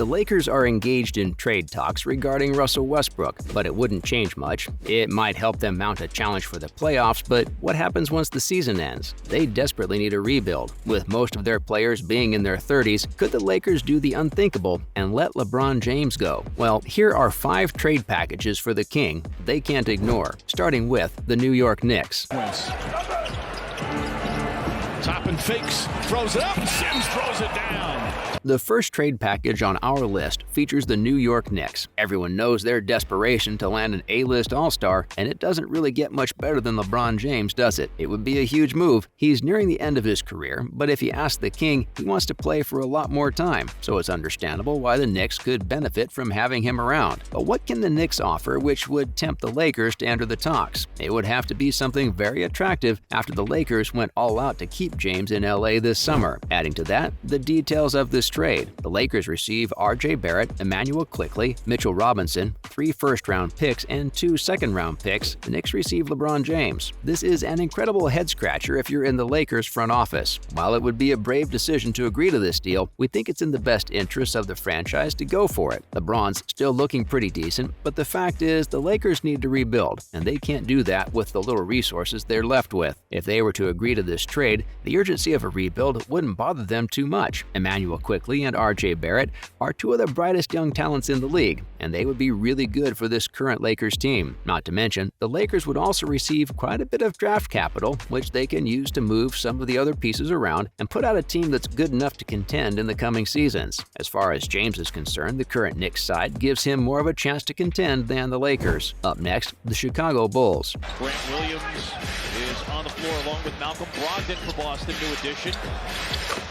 The Lakers are engaged in trade talks regarding Russell Westbrook, but it wouldn't change much. It might help them mount a challenge for the playoffs, but what happens once the season ends? They desperately need a rebuild. With most of their players being in their 30s, could the Lakers do the unthinkable and let LeBron James go? Well, here are 5 trade packages for the King they can't ignore, starting with the New York Knicks. Top and fakes, throws it up, Sims throws it down. The first trade package on our list features the New York Knicks. Everyone knows their desperation to land an A-list all-star, and it doesn't really get much better than LeBron James, does it? It would be a huge move. He's nearing the end of his career, but if you ask the King, he wants to play for a lot more time, so it's understandable why the Knicks could benefit from having him around. But what can the Knicks offer which would tempt the Lakers to enter the talks? It would have to be something very attractive after the Lakers went all out to keep James in LA this summer. Adding to that, the details of this trade. The Lakers receive R.J. Barrett, Emmanuel Quickley, Mitchell Robinson, 3 first-round picks, and 2 second-round picks. The Knicks receive LeBron James. This is an incredible head-scratcher if you're in the Lakers front office. While it would be a brave decision to agree to this deal, we think it's in the best interest of the franchise to go for it. LeBron's still looking pretty decent, but the fact is the Lakers need to rebuild, and they can't do that with the little resources they're left with. If they were to agree to this trade, the urgency of a rebuild wouldn't bother them too much. Emmanuel Quickley and R.J. Barrett are 2 of the brightest young talents in the league, and they would be really good for this current Lakers team. Not to mention, the Lakers would also receive quite a bit of draft capital, which they can use to move some of the other pieces around and put out a team that's good enough to contend in the coming seasons. As far as James is concerned, the current Knicks side gives him more of a chance to contend than the Lakers. Up next, the Chicago Bulls. Grant Williams is on the floor along with Malcolm Brogdon for Boston, new addition.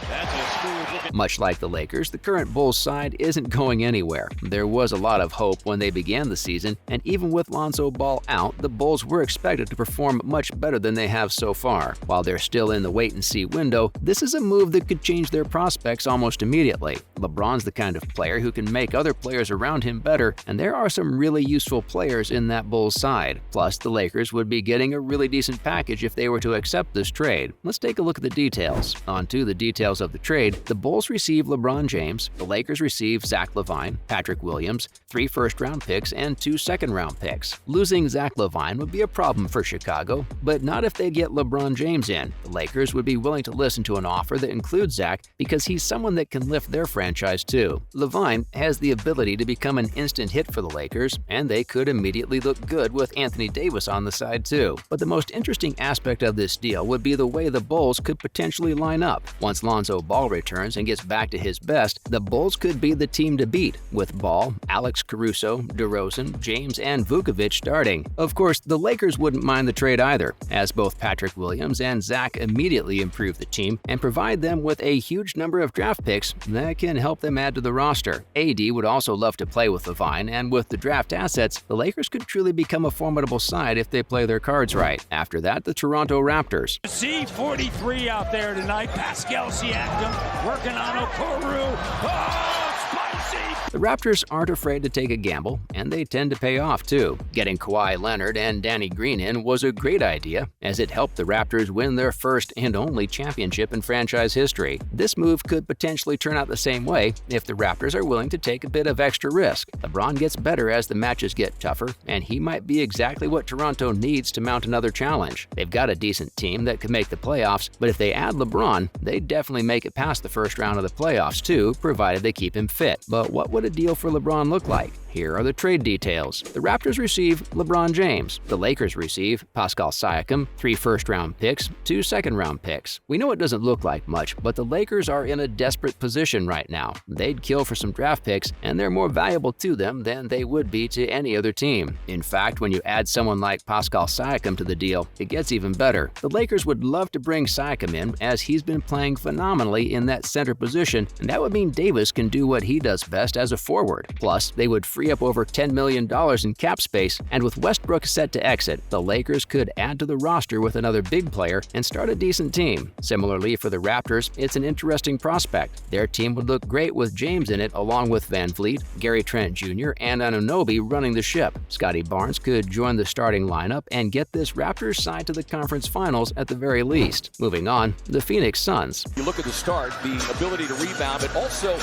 That's a smooth looking. Much like the Lakers, the current Bulls side isn't going anywhere. There was a lot of hope when they began the season, and even with Lonzo Ball out, the Bulls were expected to perform much better than they have so far. While they're still in the wait-and-see window, this is a move that could change their prospects almost immediately. LeBron's the kind of player who can make other players around him better, and there are some really useful players in that Bulls side. Plus, the Lakers would be getting a really decent package if they were to accept this trade. Let's take a look at the details. On to the details of the trade. The Bulls receive LeBron James, the Lakers receive Zach LaVine, Patrick Williams, 3 first-round picks, and 2 second-round picks. Losing Zach LaVine would be a problem for Chicago, but not if they get LeBron James in. The Lakers would be willing to listen to an offer that includes Zach because he's someone that can lift their franchise too. LaVine has the ability to become an instant hit for the Lakers, and they could immediately look good with Anthony Davis on the side too. But the most interesting aspect of this deal would be the way the Bulls could potentially line up. Once Lonzo Ball returns and gets back to his best, the Bulls could be the team to beat, with Ball, Alex Caruso, DeRozan, James, and Vucevic starting. Of course, the Lakers wouldn't mind the trade either, as both Patrick Williams and Zach immediately improve the team and provide them with a huge number of draft picks that can help them add to the roster. AD would also love to play with LaVine, and with the draft assets, the Lakers could truly become a formidable side if they play their cards right. After that, the Toronto Raptors. C43 out there tonight. Pascal Siakam working on Okoro. Oh, spicy! The Raptors aren't afraid to take a gamble, and they tend to pay off too. Getting Kawhi Leonard and Danny Green in was a great idea, as it helped the Raptors win their first and only championship in franchise history. This move could potentially turn out the same way if the Raptors are willing to take a bit of extra risk. LeBron gets better as the matches get tougher, and he might be exactly what Toronto needs to mount another challenge. They've got a decent team that could make the playoffs, but if they add LeBron, they'd definitely make it past the first round of the playoffs too, provided they keep him fit. But what would a deal for LeBron look like? Here are the trade details. The Raptors receive LeBron James. The Lakers receive Pascal Siakam, 3 first-round picks, 2 second-round picks. We know it doesn't look like much, but the Lakers are in a desperate position right now. They'd kill for some draft picks, and they're more valuable to them than they would be to any other team. In fact, when you add someone like Pascal Siakam to the deal, it gets even better. The Lakers would love to bring Siakam in, as he's been playing phenomenally in that center position, and that would mean Davis can do what he does best as a forward. Plus, they would free free up over $10 million in cap space, and with Westbrook set to exit, the Lakers could add to the roster with another big player and start a decent team. Similarly, for the Raptors, it's an interesting prospect. Their team would look great with James in it, along with Van Vliet, Gary Trent Jr., and Anunoby running the ship. Scotty Barnes could join the starting lineup and get this Raptors side to the conference finals at the very least. Moving on, the Phoenix Suns. You look at the start, the ability to rebound, but also,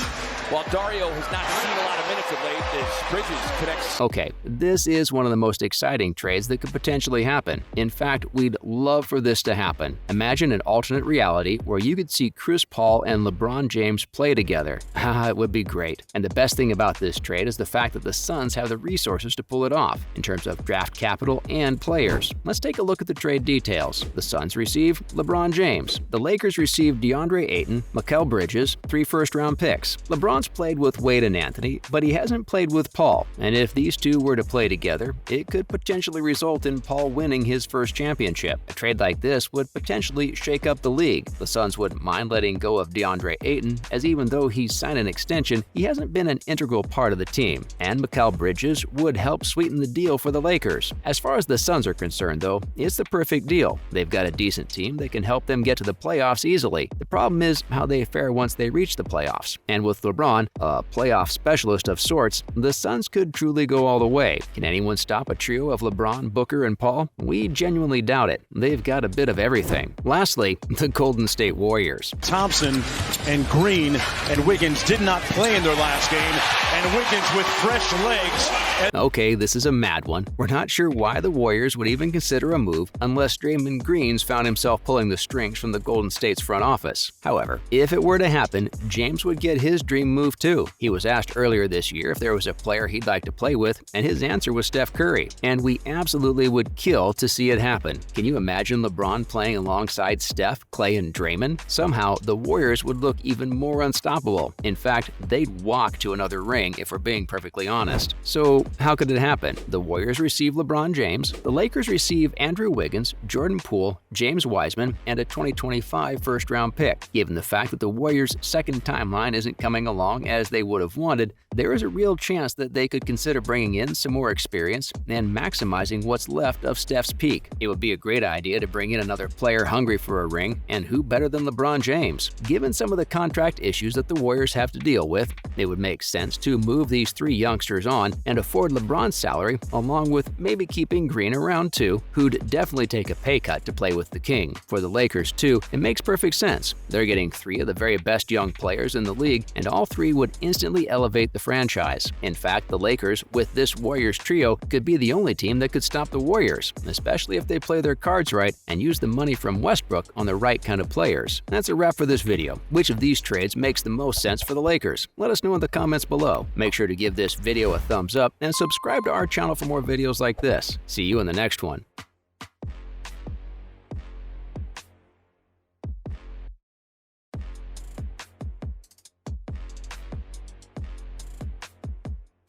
while Dario has not seen a lot of minutes of late, as Bridges connects. Okay, this is one of the most exciting trades that could potentially happen. In fact, we'd love for this to happen. Imagine an alternate reality where you could see Chris Paul and LeBron James play together. It would be great. And the best thing about this trade is the fact that the Suns have the resources to pull it off in terms of draft capital and players. Let's take a look at the trade details. The Suns receive LeBron James. The Lakers receive DeAndre Ayton, Mikal Bridges, 3 first-round picks. LeBron's played with Wade and Anthony, but he hasn't played with Paul. And if these two were to play together, it could potentially result in Paul winning his first championship. A trade like this would potentially shake up the league. The Suns wouldn't mind letting go of DeAndre Ayton, as even though he's signed an extension, he hasn't been an integral part of the team. And Mikal Bridges would help sweeten the deal for the Lakers. As far as the Suns are concerned, though, it's the perfect deal. They've got a decent team that can help them get to the playoffs easily. The problem is how they fare once they reach the playoffs. And with LeBron, a playoff specialist of sorts, the Suns could truly go all the way. Can anyone stop a trio of LeBron, Booker, and Paul? We genuinely doubt it. They've got a bit of everything. Lastly, the Golden State Warriors. Thompson and Green and Wiggins did not play in their last game, and Wiggins with fresh legs. Okay, this is a mad one. We're not sure why the Warriors would even consider a move unless Draymond Green's found himself pulling the strings from the Golden State's front office. However, if it were to happen, James would get his dream move too. He was asked earlier this year if there was a player he'd like to play with, and his answer was Steph Curry. And we absolutely would kill to see it happen. Can you imagine LeBron playing alongside Steph, Clay, and Draymond? Somehow, the Warriors would look even more unstoppable. In fact, they'd walk to another ring if we're being perfectly honest. So, how could it happen? The Warriors receive LeBron James, the Lakers receive Andrew Wiggins, Jordan Poole, James Wiseman, and a 2025 first-round pick. Given the fact that the Warriors' second timeline isn't coming along as they would have wanted, there is a real chance that they could consider bringing in some more experience and maximizing what's left of Steph's peak. It would be a great idea to bring in another player hungry for a ring, and who better than LeBron James? Given some of the contract issues that the Warriors have to deal with, it would make sense to move these 3 youngsters on and afford LeBron's salary, along with maybe keeping Green around too, who'd definitely take a pay cut to play with the King. For the Lakers too, it makes perfect sense. They're getting 3 of the very best young players in the league, and all 3 would instantly elevate the franchise. In fact, the Lakers, with this Warriors trio, could be the only team that could stop the Warriors, especially if they play their cards right and use the money from Westbrook on the right kind of players. That's a wrap for this video. Which of these trades makes the most sense for the Lakers? Let us know in the comments below. Make sure to give this video a thumbs up and subscribe to our channel for more videos like this. See you in the next one.